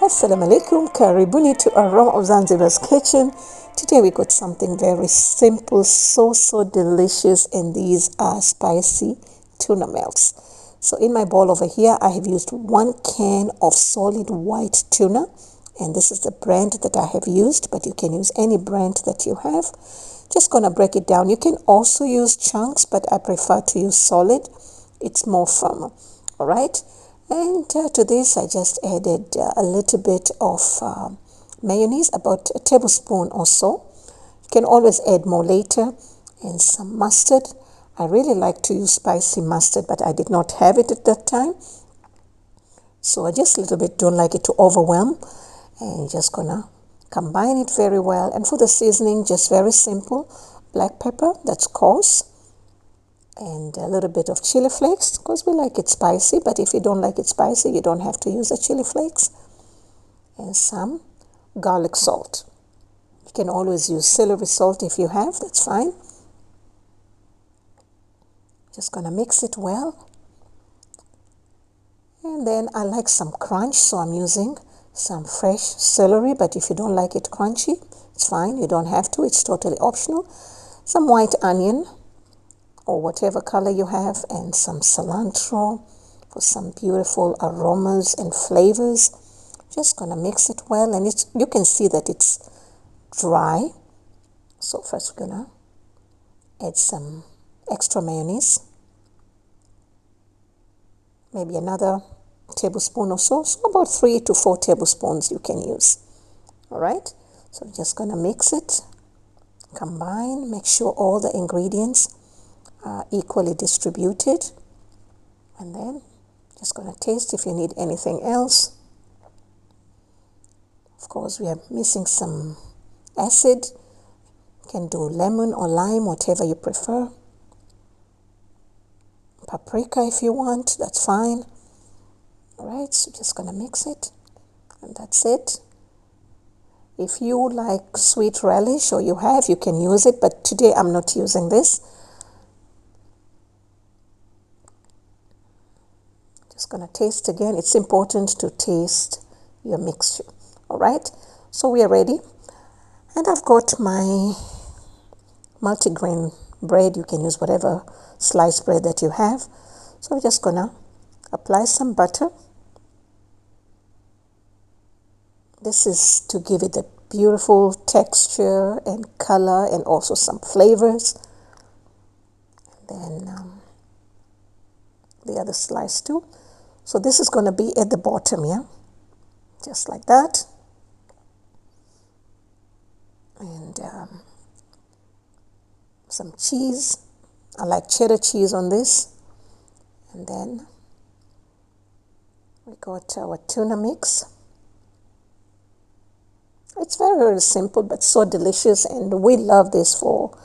Assalamu alaikum, karibuni to Aroma of Zanzibar's kitchen. Today we got something very simple, so delicious, and these are spicy tuna melts. So in my bowl over here, I have used 1 can of solid white tuna, and this is the brand that I have used, but you can use any brand that you have. Just gonna break it down. You can also use chunks, but I prefer to use solid. It's more firm. All right. And to this, I just added a little bit of mayonnaise, about a tablespoon or so. You can always add more later, and some mustard. I really like to use spicy mustard, but I did not have it at that time. So I just a little bit don't like it to overwhelm. And just gonna combine it very well. And for the seasoning, just very simple. Black pepper, that's coarse. And a little bit of chili flakes because we like it spicy, but if you don't like it spicy, you don't have to use the chili flakes. And some garlic salt. You can always use celery salt if you have, that's fine. Just gonna mix it well. And then I like some crunch, so I'm using some fresh celery, but if you don't like it crunchy, it's fine, you don't have to, it's totally optional. Some white onion, or whatever color you have, and some cilantro for some beautiful aromas and flavors. Just gonna mix it well, and you can see that it's dry. So first we're gonna add some extra mayonnaise, maybe another tablespoon or so, so about 3 to 4 tablespoons you can use. All right, so just gonna mix it, combine, make sure all the ingredients are equally distributed, and then just gonna taste if you need anything else. Of course, we are missing some acid. You can do lemon or lime, whatever you prefer. Paprika if you want, that's fine. All right, so just gonna mix it, and that's it. If you like sweet relish, or you have, you can use it, but today I'm not using this. Just gonna taste again. It's important to taste your mixture. All right, so we are ready, and I've got my multigrain bread. You can use whatever sliced bread that you have. So I'm just gonna apply some butter. This is to give it a beautiful texture and color, and also some flavors. And then the other slice too. So this is going to be at the bottom, yeah, just like that. And some cheese. I like cheddar cheese on this. And then we got our tuna mix. It's very simple, but so delicious, and we love this for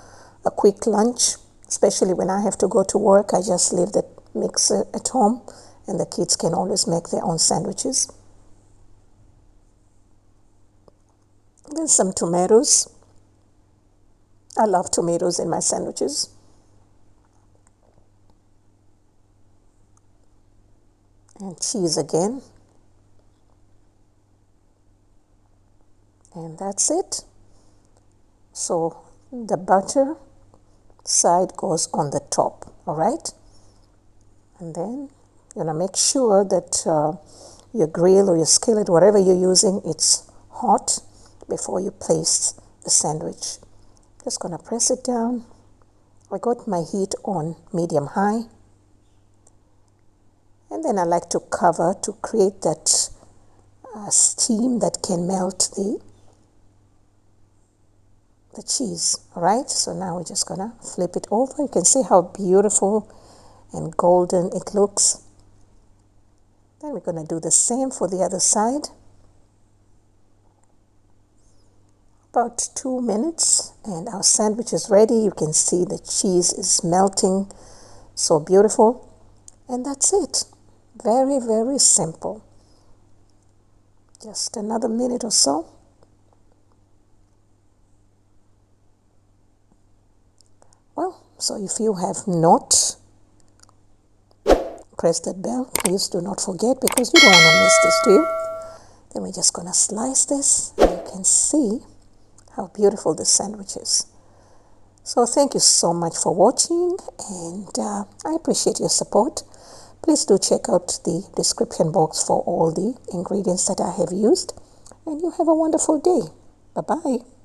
a quick lunch, especially when I have to go to work. I just leave the mixer at home, and the kids can always make their own sandwiches. Then some tomatoes. I love tomatoes in my sandwiches. And cheese again. And that's it. So the butter side goes on the top, all right? And then you're gonna make sure that your grill or your skillet, whatever you're using, it's hot before you place the sandwich. Just gonna press it down. I got my heat on medium high. And then I like to cover to create that steam that can melt the cheese. All right, so now we're just gonna flip it over. You can see how beautiful and golden it looks. Then we're gonna do the same for the other side. About 2 minutes, and our sandwich is ready. You can see the cheese is melting, so beautiful. And that's it. Very simple. Just another minute or so. Well, so if you have not pressed that bell, please do not forget, because you don't want to miss this, do you? Then we're just gonna slice this, and you can see how beautiful this sandwich is. So thank you so much for watching, and I appreciate your support. Please do check out the description box for all the ingredients that I have used, and you have a wonderful day. Bye-bye.